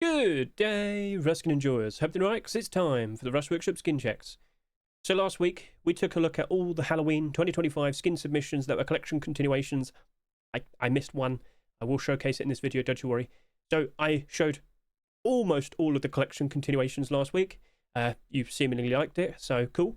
Good day, Ruskin enjoyers. Hope you're right, because it's time for the Rust Workshop skin checks. So last week, we took a look at all the Halloween 2025 skin submissions that were collection continuations. I missed one. I will showcase it in this video, don't you worry. So I showed almost all of the collection continuations last week. You seemingly liked it, so cool.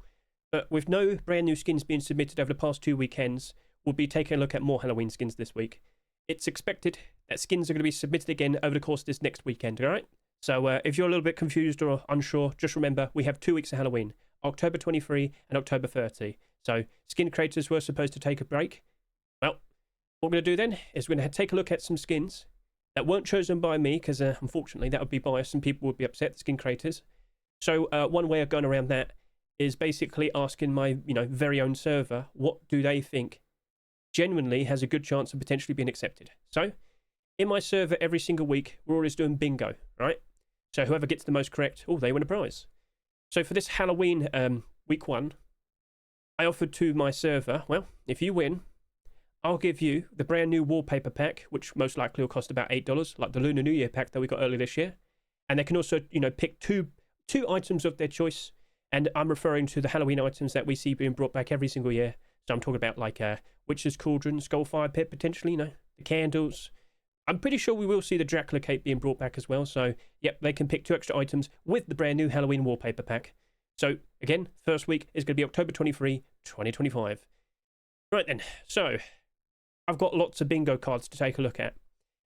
But with no brand new skins being submitted over the past 2 weekends, we'll be taking a look at more Halloween skins this week. It's expected that skins are going to be submitted again over the course of this next weekend, alright? So if you're a little bit confused or unsure, just remember we have 2 weeks of Halloween, October 23 and October 30. So skin creators were supposed to take a break. Well, what we're going to do then is we're going to take a look at some skins that weren't chosen by me, because unfortunately that would be biased and people would be upset, the skin creators. So one way of going around that is basically asking my very own server, what do they think genuinely has a good chance of potentially being accepted. So in my server every single week we're always doing bingo, right? So whoever gets the most correct, they win a prize. So for this Halloween week 1, I offered to my server, well, if you win, I'll give you the brand new wallpaper pack, which most likely will cost about $8, like the Lunar New Year pack that we got earlier this year. And they can also pick two items of their choice, and I'm referring to the Halloween items that we see being brought back every single year. So I'm talking about like Witch's Cauldron, Skullfire Pit potentially, the candles. I'm pretty sure we will see the Dracula Cape being brought back as well. So yep, they can pick 2 extra items with the brand new Halloween wallpaper pack. So again, first week is going to be October 23, 2025. Right then, so I've got lots of bingo cards to take a look at.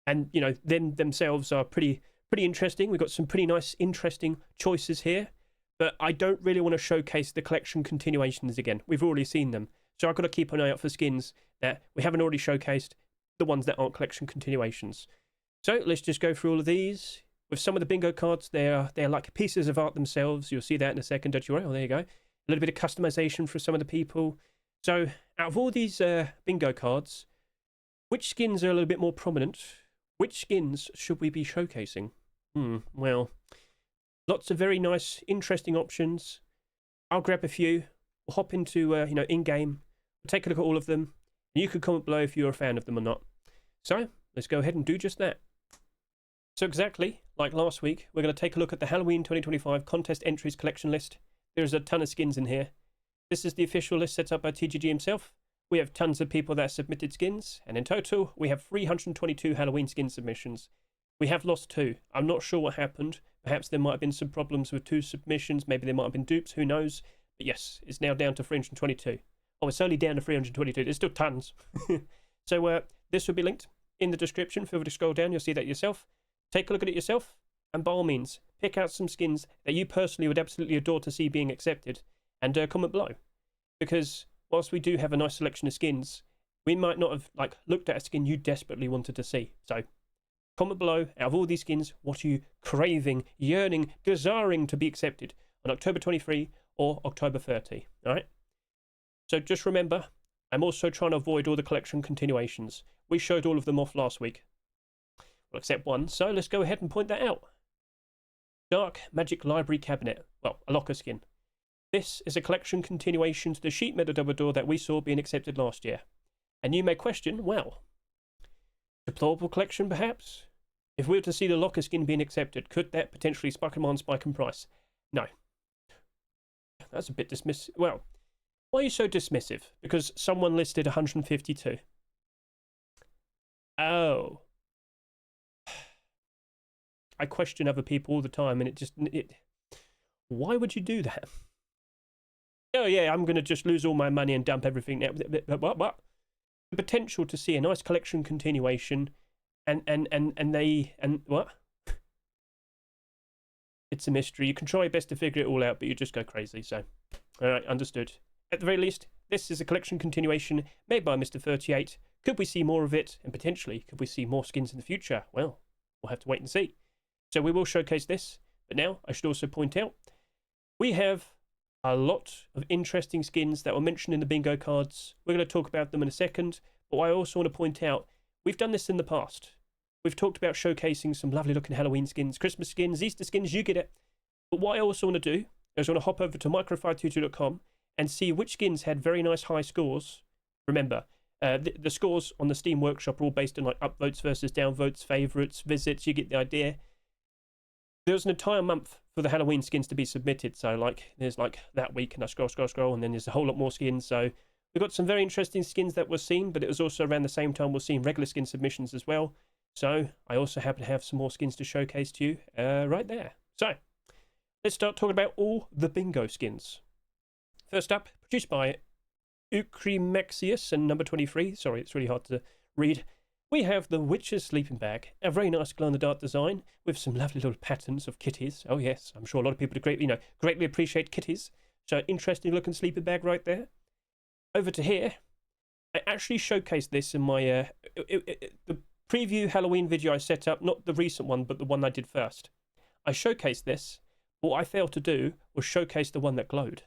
And them themselves are pretty interesting. We've got some pretty nice, interesting choices here. But I don't really want to showcase the collection continuations again. We've already seen them. So I've got to keep an eye out for skins that we haven't already showcased, the ones that aren't collection continuations. So let's just go through all of these. With some of the bingo cards, they're like pieces of art themselves. You'll see that in a second, don't you worry? Oh, there you go. A little bit of customization for some of the people. So out of all these bingo cards, which skins are a little bit more prominent? Which skins should we be showcasing? Well, lots of very nice, interesting options. I'll grab a few. We'll hop into, in-game. We'll take a look at all of them. And you can comment below if you're a fan of them or not. So, let's go ahead and do just that. So exactly like last week, we're going to take a look at the Halloween 2025 contest entries collection list. There's a ton of skins in here. This is the official list set up by TGG himself. We have tons of people that submitted skins. And in total, we have 322 Halloween skin submissions. We have lost 2. I'm not sure what happened. Perhaps there might have been some problems with 2 submissions. Maybe there might have been dupes. Who knows? But yes, it's now down to 322. Oh, it's only down to 322. There's still tons. So this will be linked in the description. Feel free to scroll down. You'll see that yourself. Take a look at it yourself. And by all means, pick out some skins that you personally would absolutely adore to see being accepted. And comment below. Because whilst we do have a nice selection of skins, we might not have looked at a skin you desperately wanted to see. So comment below, out of all these skins, what are you craving, yearning, desiring to be accepted on October 23 or October 30, alright? So just remember, I'm also trying to avoid all the collection continuations. We showed all of them off last week. Well, except one, so let's go ahead and point that out. Dark Magic Library Cabinet, well, a locker skin. This is a collection continuation to the Sheep Meadow Double Door that we saw being accepted last year. And you may question, well, deplorable collection perhaps? If we were to see the locker skin being accepted, could that potentially spike in price? No. That's a bit dismissive. Well, why are you so dismissive? Because someone listed 152. Oh. I question other people all the time, and why would you do that? Oh yeah, I'm going to just lose all my money and dump everything now. What? The potential to see a nice collection continuation, and what? It's a mystery. You can try your best to figure it all out, but you just go crazy. So, alright, understood. At the very least, this is a collection continuation made by Mr. 38. Could we see more of it? And potentially, could we see more skins in the future? Well, we'll have to wait and see. So we will showcase this. But now, I should also point out, we have a lot of interesting skins that were mentioned in the bingo cards. We're going to talk about them in a second. But what I also want to point out, we've done this in the past. We've talked about showcasing some lovely looking Halloween skins, Christmas skins, Easter skins, you get it. But what I also want to do is I want to hop over to microfire22.com and see which skins had very nice high scores. Remember, the scores on the Steam Workshop are all based on upvotes versus downvotes, favourites, visits, you get the idea. there's an entire month for the Halloween skins to be submitted. So like there's like that week, and I scroll, and then there's a whole lot more skins. So we've got some very interesting skins that were seen, but it was also around the same time we're seeing regular skin submissions as well. So I also happen to have some more skins to showcase to you right there. So let's start talking about all the bingo skins. First up, produced by Ucrimexius and number 23. Sorry, it's really hard to read. We have the Witch's Sleeping Bag, a very nice glow-in-the-dark design with some lovely little patterns of kitties. Oh yes, I'm sure a lot of people greatly appreciate kitties. So interesting looking sleeping bag right there. Over to here, I actually showcased this in my the preview Halloween video I set up, not the recent one, but the one I did first. I showcased this. What I failed to do was showcase the one that glowed.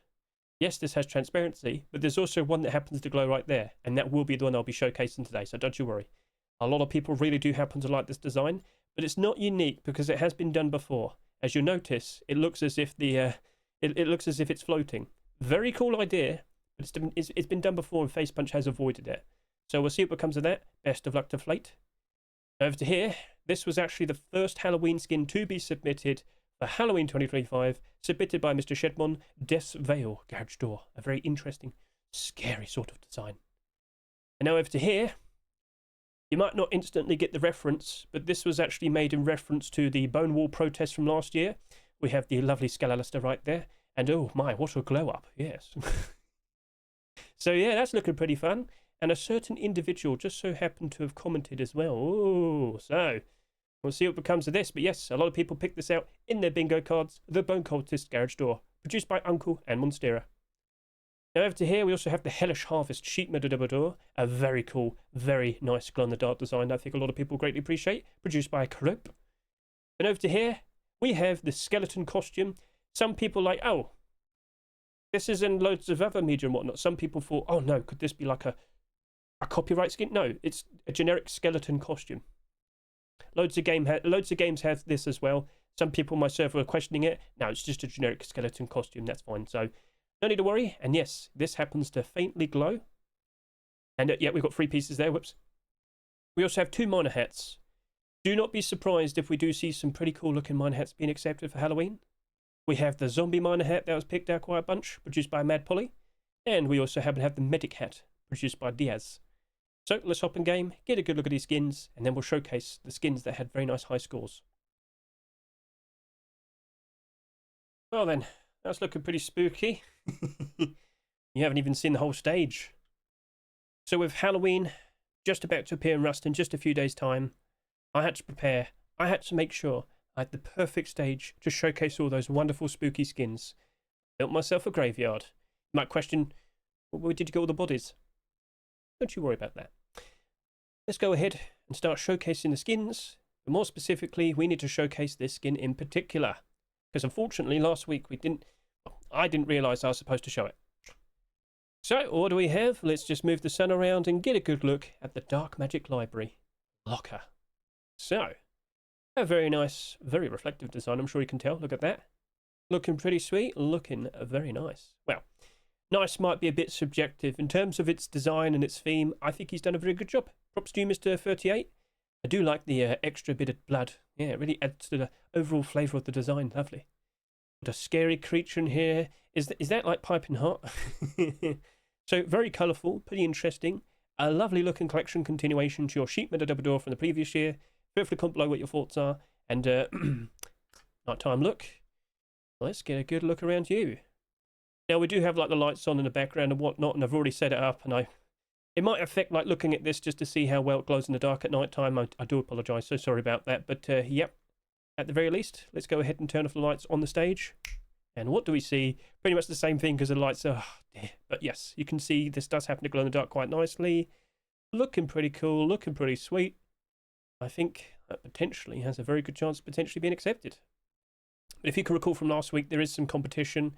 Yes, this has transparency, but there's also one that happens to glow right there, and that will be the one I'll be showcasing today, so don't you worry. A lot of people really do happen to like this design, but it's not unique because it has been done before. As you'll notice, it looks as if it looks as if it's floating. Very cool idea, but it's been done before and Face Punch has avoided it. So we'll see what comes of that. Best of luck to Flate. Over to here, this was actually the first Halloween skin to be submitted for Halloween 2025, submitted by Mr. Shedmon, Death's Veil Garage Door. A very interesting, scary sort of design. And now over to here. You might not instantly get the reference, but this was actually made in reference to the Bone Wall protest from last year. We have the lovely Scalalister right there. And oh my, what a glow up, yes. So yeah, that's looking pretty fun. And a certain individual just so happened to have commented as well. Oh, so we'll see what becomes of this. But yes, a lot of people picked this out in their bingo cards. The Bone Cultist Garage Door, produced by Uncle and Monstera. Now over to here, we also have the Hellish Harvest Sheep Medadabador, a very cool, very nice glow-in-the-dark design I think a lot of people greatly appreciate, produced by Krope. And over to here, we have the skeleton costume. Some people like, oh, this is in loads of other media and whatnot. Some people thought, oh no, could this be like a copyright skin? No, it's a generic skeleton costume. Loads of games have this as well. Some people, myself, were questioning it. No, it's just a generic skeleton costume, that's fine. So no need to worry. And yes, this happens to faintly glow. And yeah, we've got 3 pieces there. Whoops. We also have 2 miner hats. Do not be surprised if we do see some pretty cool looking miner hats being accepted for Halloween. We have the zombie miner hat that was picked out quite a bunch, produced by Mad Polly. And we also happen to have the medic hat, produced by Diaz. So let's hop in game, get a good look at these skins, and then we'll showcase the skins that had very nice high scores. Well then, that's looking pretty spooky. You haven't even seen the whole stage. So with Halloween just about to appear in Rust in just a few days' time, I had to prepare. I had to make sure I had the perfect stage to showcase all those wonderful spooky skins. Built myself a graveyard. You might question, well, where did you get all the bodies? Don't you worry about that. Let's go ahead and start showcasing the skins. But more specifically, we need to showcase this skin in particular. Because unfortunately, last week I didn't realise I was supposed to show it. So, what do we have? Let's just move the sun around and get a good look at the Dark Magic Library Locker. So, a very nice, very reflective design, I'm sure you can tell. Look at that. Looking pretty sweet, looking very nice. Well, nice might be a bit subjective. In terms of its design and its theme, I think he's done a very good job. Props to you, Mr. 38. I do like the extra bit of blood. Yeah, it really adds to the overall flavour of the design. Lovely. Got a scary creature in here. Is that like piping hot? So, very colourful, pretty interesting. A lovely looking collection continuation to your Sheep Medadabador from the previous year. Feel free to comment below what your thoughts are. And, nighttime look. Let's get a good look around you. Now, we do have like the lights on in the background and whatnot, and I've already set it up, and it might affect like looking at this just to see how well it glows in the dark at night time. I do apologise, so sorry about that. But yep, at the very least, let's go ahead and turn off the lights on the stage. And what do we see? Pretty much the same thing because the lights are... But yes, you can see this does happen to glow in the dark quite nicely. Looking pretty cool, looking pretty sweet. I think that potentially has a very good chance of potentially being accepted. But if you can recall from last week, there is some competition.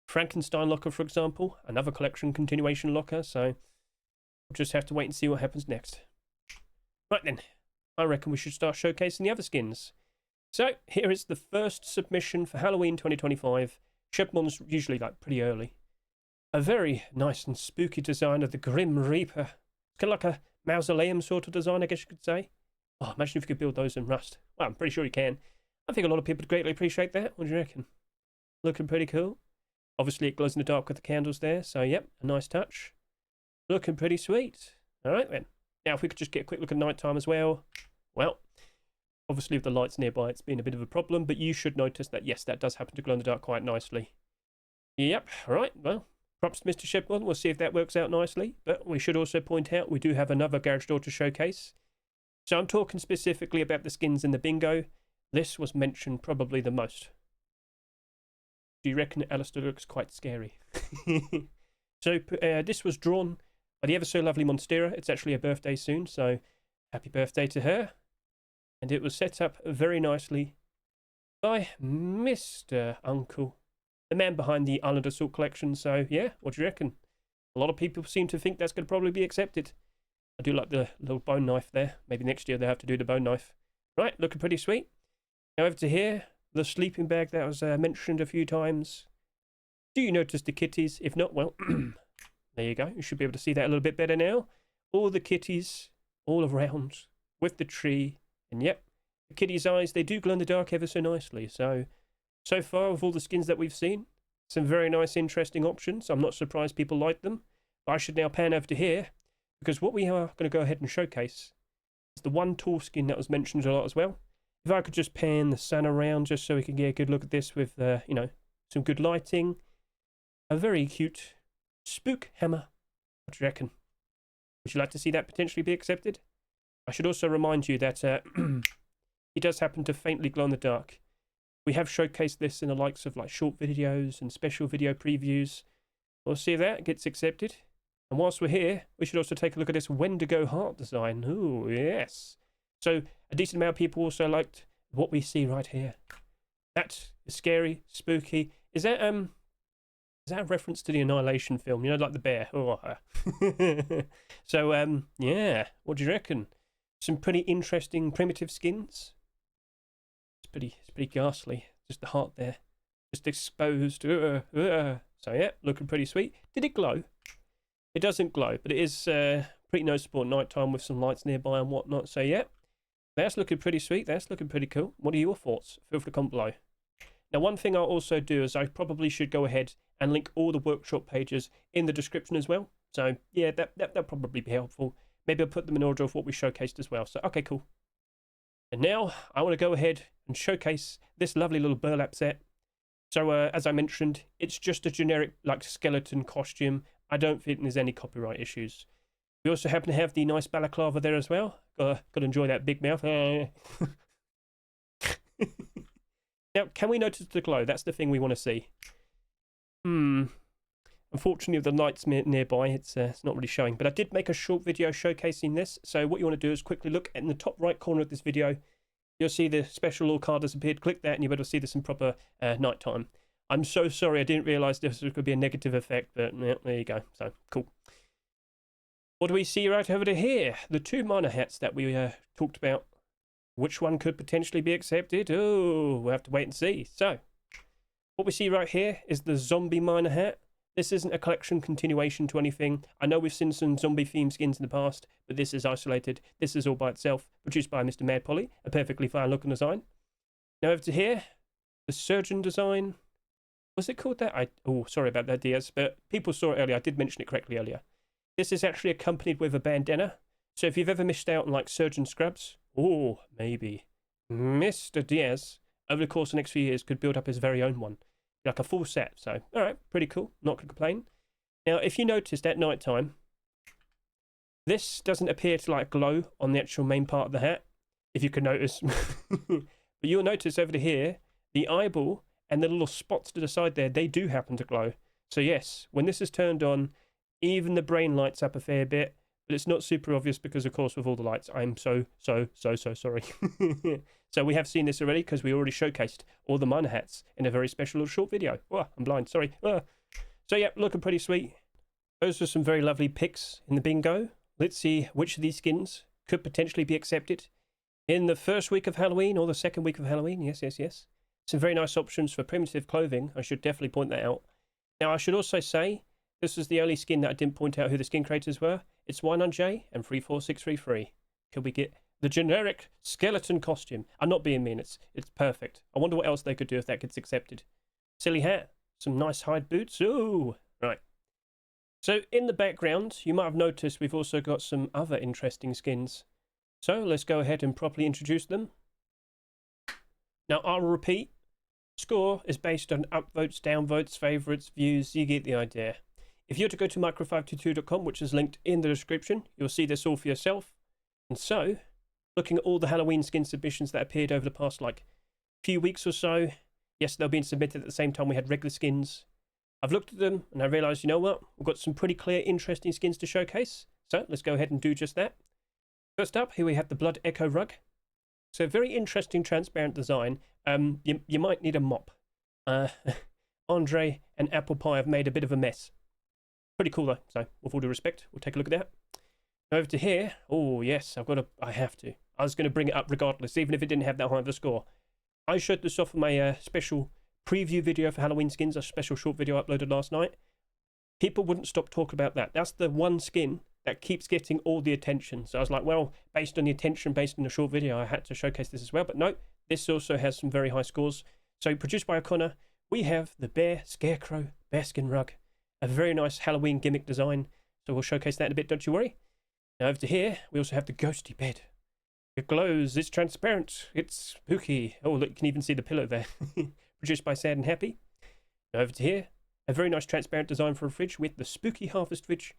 Frankenstein locker, for example, another collection continuation locker, so we'll just have to wait and see what happens next. Right then, I reckon we should start showcasing the other skins. So, here is the first submission for Halloween 2025. Shipmon's usually like pretty early. A very nice and spooky design of the Grim Reaper. It's kind of like a mausoleum sort of design, I guess you could say. Oh, imagine if you could build those in Rust. Well, I'm pretty sure you can. I think a lot of people would greatly appreciate that. What do you reckon? Looking pretty cool. Obviously, it glows in the dark with the candles there, so yep, a nice touch. Looking pretty sweet. All right, then. Now, if we could just get a quick look at nighttime as well. Well, obviously, with the lights nearby, it's been a bit of a problem, but you should notice that, yes, that does happen to glow in the dark quite nicely. Yep, all right, well, props to Mr. Shepwell. We'll see if that works out nicely, but we should also point out we do have another garage door to showcase. So I'm talking specifically about the skins in the bingo. This was mentioned probably the most. Do you reckon Alistair looks quite scary? So this was drawn by the ever so lovely Monstera. It's actually her birthday soon, so happy birthday to her. And it was set up very nicely by Mr. Uncle, the man behind the Island Assault collection. So yeah, what do you reckon? A lot of people seem to think that's going to probably be accepted. I do like the little bone knife there. Maybe next year they'll have to do the bone knife. Right, looking pretty sweet. Now over to here, the sleeping bag that was mentioned a few times. Do you notice the kitties? If not, well, there you go. You should be able to see that a little bit better now. All the kitties all around with the tree. And yep, the kitties' eyes, they do glow in the dark ever so nicely. So far, with all the skins that we've seen, some very nice, interesting options. I'm not surprised people like them. But I should now pan over to here, because what we are going to go ahead and showcase is the one tall skin that was mentioned a lot as well. If I could just pan the sun around just so we can get a good look at this with, you know, some good lighting. A very cute spook hammer. What do you reckon? Would you like to see that potentially be accepted? I should also remind you that it does happen to faintly glow in the dark. We have showcased this in the likes of like short videos and special video previews. We'll see if that gets accepted. And whilst we're here, we should also take a look at this Wendigo heart design. Ooh, yes. So a decent amount of people also liked what we see right here. That is scary, spooky. Is that a reference to the Annihilation film? You know, like the bear. Oh. So yeah. What do you reckon? Some pretty interesting primitive skins. It's pretty ghastly. Just the heart there, just exposed. So yeah, looking pretty sweet. Did it glow? It doesn't glow, but it is pretty noticeable at night time with some lights nearby and whatnot. So yeah, that's looking pretty sweet. That's looking pretty cool. What are your thoughts? Feel free to comment below. Now, one thing I'll also do is I probably should go ahead and link all the workshop pages in the description as well. So yeah, that'll probably be helpful. Maybe I'll put them in order of what we showcased as well. So okay, cool. And now I want to go ahead and showcase this lovely little burlap set. So as I mentioned, it's just a generic like skeleton costume. I don't think there's any copyright issues. We also happen to have the nice balaclava there as well. Got to enjoy that big mouth. Now, can we notice the glow? That's the thing we want to see. Unfortunately, with the lights nearby, it's not really showing. But I did make a short video showcasing this. So what you want to do is quickly look in the top right corner of this video. You'll see the special little card has appeared. Click that and you'll be able to see this in proper nighttime. I'm so sorry. I didn't realise this was going to be a negative effect. But yeah, there you go. So, cool. What do we see right over to here? The two miner hats that we talked about. Which one could potentially be accepted? Oh, we'll have to wait and see. So, what we see right here is the zombie miner hat. This isn't a collection continuation to anything. I know we've seen some zombie themed skins in the past, but this is isolated. This is all by itself, produced by Mr. Mad Polly. A perfectly fine looking design. Now over to here, the surgeon design. Was it called that? Oh, sorry about that, Diaz, but people saw it earlier. I did mention it correctly earlier. This is actually accompanied with a bandana. So if you've ever missed out on like surgeon scrubs, oh, maybe Mr. Diaz, over the course of the next few years, could build up his very own one. Like a full set. So, all right, pretty cool. Not going to complain. Now, if you noticed at night time, this doesn't appear to like glow on the actual main part of the hat, if you can notice. But you'll notice over to here, the eyeball and the little spots to the side there, they do happen to glow. So yes, when this is turned on, even the brain lights up a fair bit. But it's not super obvious because, of course, with all the lights, I'm so sorry. So we have seen this already because we already showcased all the miner hats in a very special little short video. Oh, I'm blind, sorry. So, yeah, looking pretty sweet. Those were some very lovely picks in the bingo. Let's see which of these skins could potentially be accepted in the first week of Halloween or the second week of Halloween. Yes. Some very nice options for primitive clothing. I should definitely point that out. Now, I should also say, this was the only skin that I didn't point out who the skin creators were. It's 1J and 34633. Could we get The generic skeleton costume. I'm not being mean, it's perfect. I wonder what else they could do if that gets accepted. Silly hat, some nice hide boots. Ooh, right. So in the background, you might have noticed we've also got some other interesting skins. So let's go ahead and properly introduce them. Now I'll repeat, score is based on upvotes, downvotes, favourites, views, you get the idea. If you were to go to micro522.com, which is linked in the description, you'll see this all for yourself. And so, looking at all the Halloween skin submissions that appeared over the past few weeks or so, yes, they're being submitted at the same time we had regular skins. I've looked at them and I realised, you know what, we've got some pretty clear, interesting skins to showcase. So let's go ahead and do just that. First up, here we have the Blood Echo Rug. So very interesting transparent design. You might need a mop. Andre and Apple Pie have made a bit of a mess. Pretty cool though, so with all due respect, we'll take a look at that. Over to here. Oh yes, I have to. I was going to bring it up regardless, even if it didn't have that high of a score. I showed this off in my special preview video for Halloween skins, a special short video uploaded last night. People wouldn't stop talking about that. That's the one skin that keeps getting all the attention. So I was like, well, based on the attention, based on the short video, I had to showcase this as well. But no, this also has some very high scores. So produced by O'Connor, we have the Scarecrow Bearskin rug. A very nice Halloween gimmick design. So we'll showcase that in a bit, don't you worry. Now over to here, we also have the Ghosty Bed. It glows, it's transparent, it's spooky. Oh look, you can even see the pillow there. Produced by Sad and Happy. Now over to here, a very nice transparent design for a fridge with the Spooky Harvest fridge.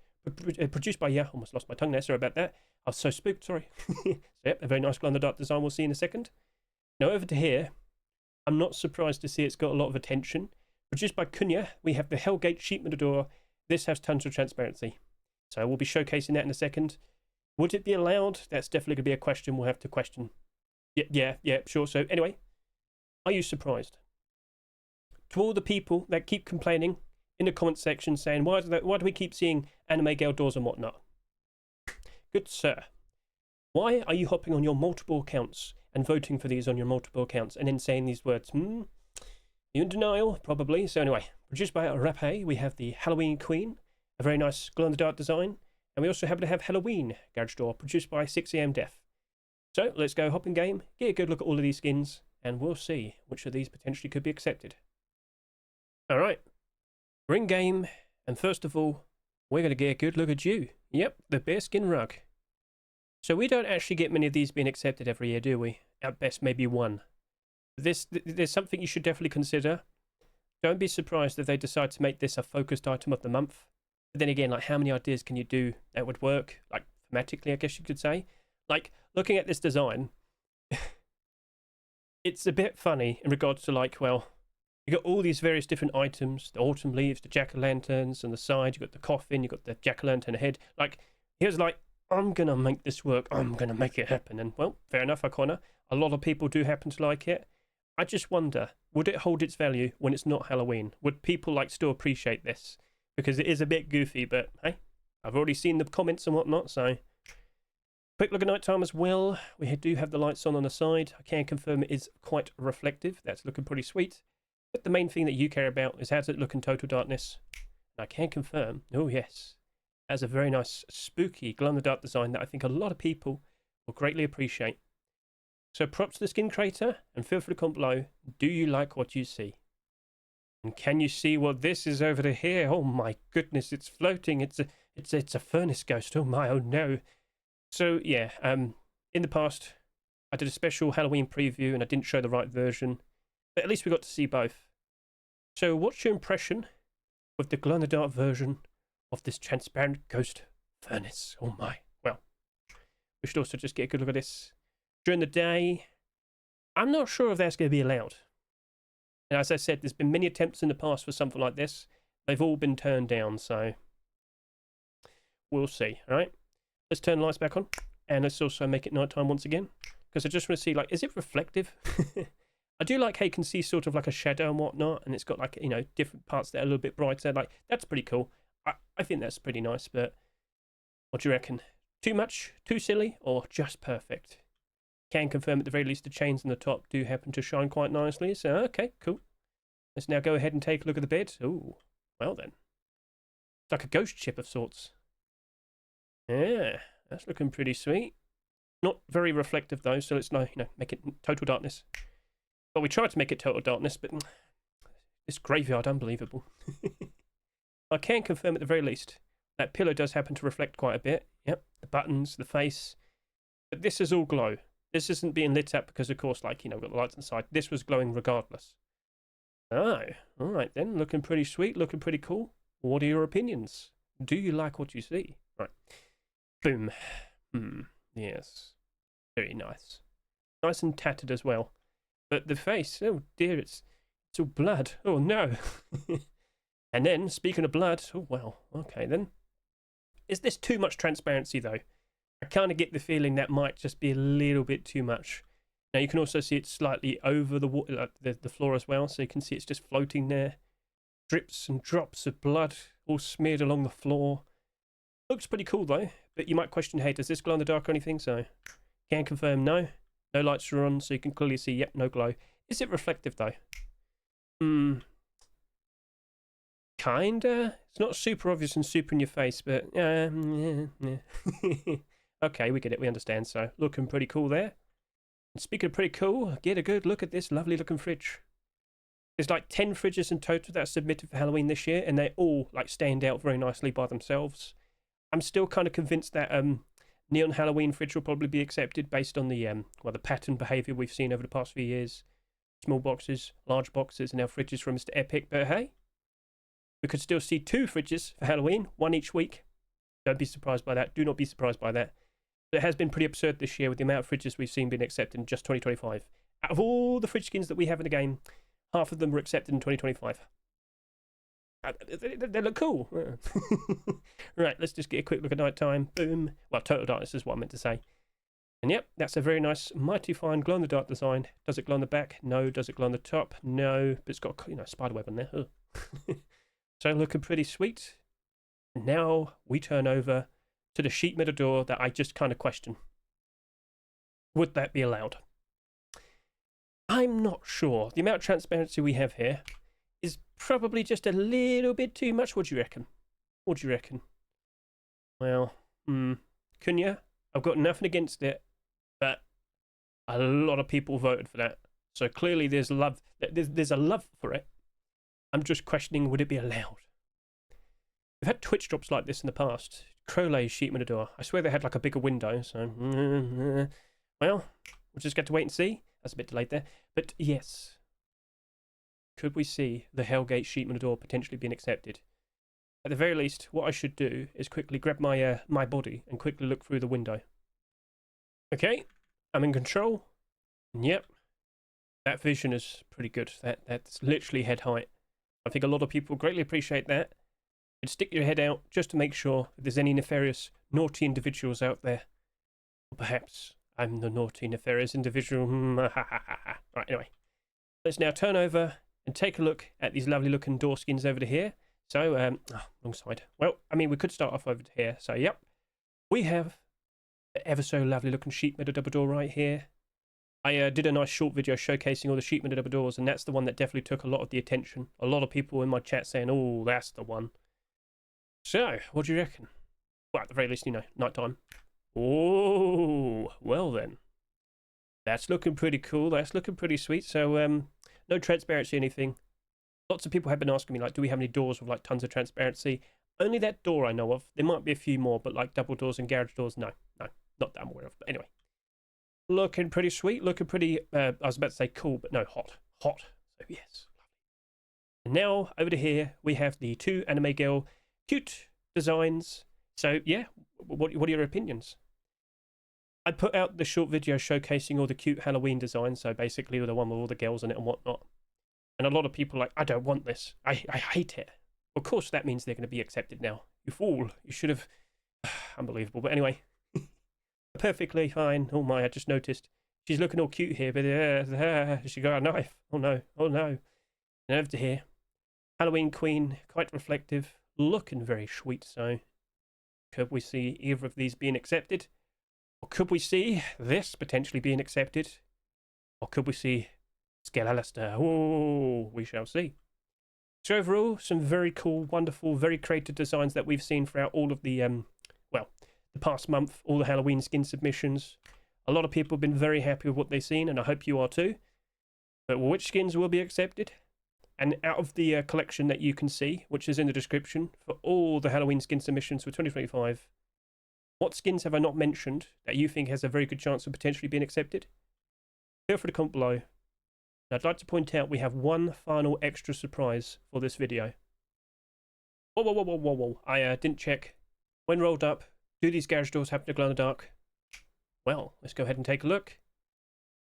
Produced by, yeah, almost lost my tongue there, sorry about that. I was so spooked, sorry. So yep, a very nice glow-in-the-dark design we'll see in a second. Now over to here, I'm not surprised to see it's got a lot of attention. Produced by Kunya, we have the HellGate sheet metal door. This has tons of transparency. So we'll be showcasing that in a second. Would it be allowed? That's definitely going to be a question we'll have to question. Yeah, sure. So anyway, are you surprised? To all the people that keep complaining in the comment section saying, why do we keep seeing anime girl doors and whatnot? Good sir, why are you hopping on your multiple accounts and voting for these on your multiple accounts and then saying these words? You in denial? Probably. So anyway, produced by Rape, we have the Halloween Queen, a very nice glow-in-the-dark design. And we also happen to have Halloween Garage Door, produced by 6am Def. So let's go hop in game, get a good look at all of these skins, and we'll see which of these potentially could be accepted. Alright, we're in game, and first of all, we're going to get a good look at you. Yep, the Bearskin rug. So we don't actually get many of these being accepted every year, do we? At best, maybe one. There's something you should definitely consider. Don't be surprised if they decide to make this a focused item of the month. But then again, how many ideas can you do that would work? Thematically, I guess you could say. Looking at this design, it's a bit funny in regards to, well, you got all these various different items, the autumn leaves, the jack-o'-lanterns on the side, you got the coffin, you got the jack-o'-lantern head. Here's I'm going to make this work, I'm going to make it happen. And, well, fair enough, O'Connor. A lot of people do happen to like it. I just wonder, would it hold its value when it's not Halloween? Would people, still appreciate this? Because it is a bit goofy, but, hey, I've already seen the comments and whatnot, so... Quick look at nighttime as well. We do have the lights on the side. I can confirm it is quite reflective. That's looking pretty sweet. But the main thing that you care about is how does it look in total darkness. And I can confirm, oh yes, it has a very nice spooky glow-in-the-dark design that I think a lot of people will greatly appreciate. So props to the skin creator, and feel free to comment below, do you like what you see? And can you see what this is over here? Oh my goodness, it's floating. It's a furnace ghost. Oh my, oh no. So yeah, in the past, I did a special Halloween preview and I didn't show the right version, but at least we got to see both. So what's your impression with the glow-in-the-dark version of this transparent ghost furnace? Oh my, well, we should also just get a good look at this. During the day, I'm not sure if that's going to be allowed. And as I said, there's been many attempts in the past for something like this. They've all been turned down, so we'll see, all right? Let's turn the lights back on, and let's also make it nighttime once again, because I just want to see, is it reflective? I do like how you can see sort of a shadow and whatnot, and it's got different parts that are a little bit brighter. That's pretty cool. I think that's pretty nice, but what do you reckon? Too much? Too silly? Or just perfect? Can confirm at the very least the chains on the top do happen to shine quite nicely, so okay, cool. Let's now go ahead and take a look at the bed. Ooh, well then. It's like a ghost ship of sorts. Yeah, that's looking pretty sweet. Not very reflective though, so let's not, make it total darkness. Well, we tried to make it total darkness, but this graveyard, unbelievable. I can confirm at the very least that pillow does happen to reflect quite a bit. Yep, the buttons, the face. But this is all glow. This isn't being lit up because, of course, like, we've got the lights inside. This was glowing regardless. Oh, all right then. Looking pretty sweet, looking pretty cool. What are your opinions? Do you like what you see? Right. Boom. Yes. Very nice. Nice and tattered as well. But the face, oh dear, it's all blood. Oh no. And then, speaking of blood, oh well, okay then. Is this too much transparency though? I kind of get the feeling that might just be a little bit too much. Now you can also see it slightly over the floor as well, so you can see it's just floating there. Drips and drops of blood all smeared along the floor. Looks pretty cool though, but you might question, hey, does this glow in the dark or anything? So, can confirm no. No lights are on, so you can clearly see, yep, no glow. Is it reflective though? Kinda. It's not super obvious and super in your face, but yeah. Okay, we get it, we understand. So, looking pretty cool there. And speaking of pretty cool, get a good look at this lovely looking fridge. There's like 10 fridges in total that are submitted for Halloween this year, and they all like stand out very nicely by themselves. I'm still kind of convinced that Neon Halloween fridge will probably be accepted based on the the pattern behaviour we've seen over the past few years. Small boxes, large boxes, and now fridges from Mr. Epic. But hey, we could still see 2 fridges for Halloween, 1 each week. Don't be surprised by that. Do not be surprised by that. But it has been pretty absurd this year with the amount of fridges we've seen being accepted in just 2025. Out of all the fridge skins that we have in the game, half of them were accepted in 2025. They look cool. Right, let's just get a quick look at night time. Boom. Well, total darkness is what I meant to say. And yep, that's a very nice, mighty fine glow-in-the-dark design. Does it glow on the back? No. Does it glow on the top? No. But it's got, spider web on there. So looking pretty sweet. And now we turn over to the sheet metal door that I just kind of question. Would that be allowed? I'm not sure. The amount of transparency we have here is probably just a little bit too much. What do you reckon? What do you reckon? Well, Kunya, I've got nothing against it, but a lot of people voted for that. So clearly there's love. There's a love for it. I'm just questioning, would it be allowed? We've had Twitch drops like this in the past. Crowley's sheet metal door. I swear they had like a bigger window. So, well, we'll just get to wait and see. That's a bit delayed there. But yes. Could we see the HellGate sheet metal door potentially being accepted? At the very least, what I should do is quickly grab my my body and quickly look through the window. Okay, I'm in control. Yep, that vision is pretty good. That's literally head height. I think a lot of people greatly appreciate that. You'd stick your head out just to make sure if there's any nefarious, naughty individuals out there. Or perhaps I'm the naughty, nefarious individual. Right, anyway. Let's now turn over and take a look at these lovely looking door skins over to here. So, wrong side. Well, I mean, we could start off over to here. So, yep. We have the ever so lovely looking sheet metal double door right here. I did a nice short video showcasing all the sheet metal double doors, and that's the one that definitely took a lot of the attention. A lot of people in my chat saying, oh, that's the one. So, what do you reckon? Well, at the very least, nighttime. Oh, well then. That's looking pretty cool. That's looking pretty sweet. So, no transparency or anything. Lots of people have been asking me, like, do we have any doors with, like, tons of transparency? Only that door I know of. There might be a few more, but, like, double doors and garage doors, no. Not that I'm aware of. But anyway. Looking pretty sweet. Looking pretty, I was about to say cool, but no, hot. Hot. So, yes. And now, over to here, we have the 2 anime girl cute designs. So, yeah, what are your opinions? I put out the short video showcasing all the cute Halloween designs, so basically the one with all the girls in it and whatnot. And a lot of people are like, I don't want this. I hate it. Of course, that means they're going to be accepted now. You fool. You should have... Unbelievable. But anyway, perfectly fine. Oh my, I just noticed. She's looking all cute here, but she got a knife. Oh no. Oh no. And over to here. Halloween Queen, quite reflective. Looking very sweet, so... Could we see either of these being accepted? Or could we see this potentially being accepted? Or could we see Skinnables? Oh, we shall see. So overall, some very cool, wonderful, very creative designs that we've seen throughout all of the, the past month, all the Halloween skin submissions. A lot of people have been very happy with what they've seen, and I hope you are too. But which skins will be accepted? And out of the collection that you can see, which is in the description, for all the Halloween skin submissions for 2025, what skins have I not mentioned that you think has a very good chance of potentially being accepted? Feel free to comment below. And I'd like to point out we have one final extra surprise for this video. Whoa. I didn't check. When rolled up, do these garage doors happen to glow in the dark? Well, let's go ahead and take a look.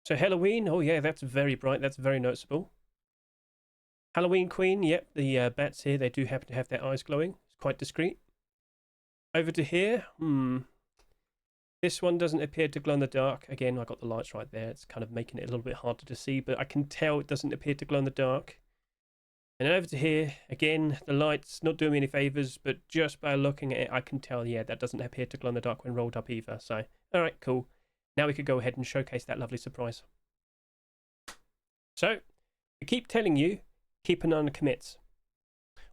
So Halloween, oh yeah, that's very bright, that's very noticeable. Halloween Queen, yep, the bats here, they do happen to have their eyes glowing. It's quite discreet. Over to here, this one doesn't appear to glow in the dark. Again, I got the lights right there. It's kind of making it a little bit harder to see, but I can tell it doesn't appear to glow in the dark. And then over to here, again, the light's not doing me any favors, but just by looking at it, I can tell, yeah, that doesn't appear to glow in the dark when rolled up either. So, all right, cool. Now we could go ahead and showcase that lovely surprise. So, we keep telling you, keep an eye on the commits.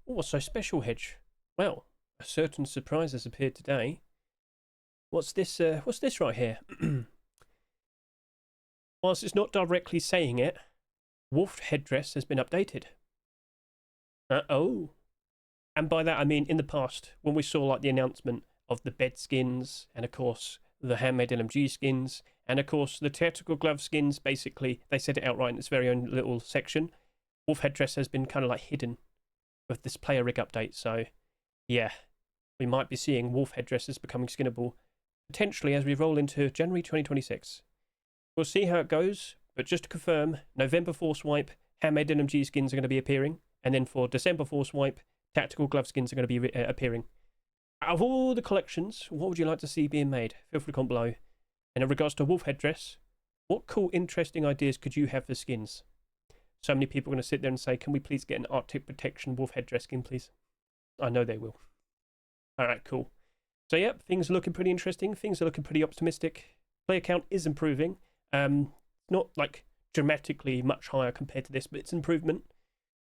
Oh, so special, Hedge. Well, a certain surprise has appeared today. What's this right here? Whilst it's not directly saying it, Wolf Headdress has been updated. Oh. And by that I mean in the past, when we saw like the announcement of the bed skins, and of course the handmade LMG skins, and of course the tactical glove skins, basically they said it outright in its very own little section. Wolf Headdress has been kind of like hidden with this player rig update, so yeah, we might be seeing Wolf Headdresses becoming skinnable potentially as we roll into January 2026. We'll see how it goes, but just to confirm, November Force Wipe, handmade LMG skins are going to be appearing, and then for December Force Wipe, tactical glove skins are going to be appearing. Out of all the collections, what would you like to see being made? Feel free to comment below. And in regards to Wolf Headdress, what cool, interesting ideas could you have for skins? So many people are going to sit there and say, can we please get an Arctic Protection Wolf Headdress skin, please? I know they will. Alright, cool. So, yep, things are looking pretty interesting. Things are looking pretty optimistic. Player count is improving. Not, like, dramatically much higher compared to this, but it's an improvement.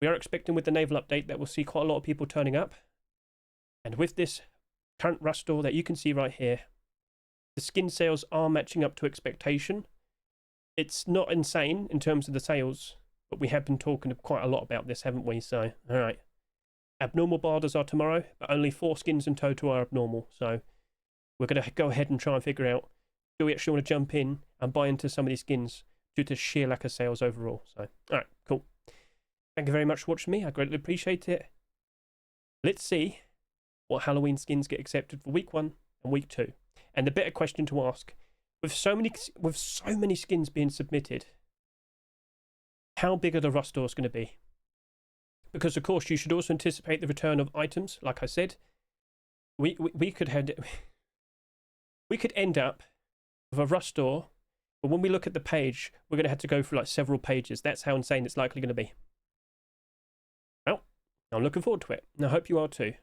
We are expecting with the naval update that we'll see quite a lot of people turning up. And with this current rust store that you can see right here, the skin sales are matching up to expectation. It's not insane in terms of the sales, but we have been talking quite a lot about this, haven't we? So, alright. Abnormal barders are tomorrow, but only 4 skins in total are abnormal. So, we're going to go ahead and try and figure out, do we actually want to jump in and buy into some of these skins due to sheer lack of sales overall? So, alright, cool. Thank you very much for watching me. I greatly appreciate it. Let's see what Halloween skins get accepted for week 1 and week 2. And the better question to ask, with so many skins being submitted, how big are the rust stores going to be? Because of course you should also anticipate the return of items. Like I said, we could end up with a rust store, but when we look at the page, we're going to have to go through like several pages. That's how insane it's likely going to be. Well, I'm looking forward to it, and I hope you are too.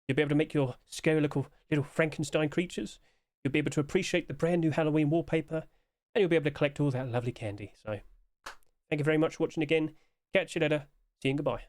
You'll be able to make your scary little Frankenstein creatures. You'll be able to appreciate the brand new Halloween wallpaper, and you'll be able to collect all that lovely candy. So, thank you very much for watching again. Catch you later. See you and goodbye.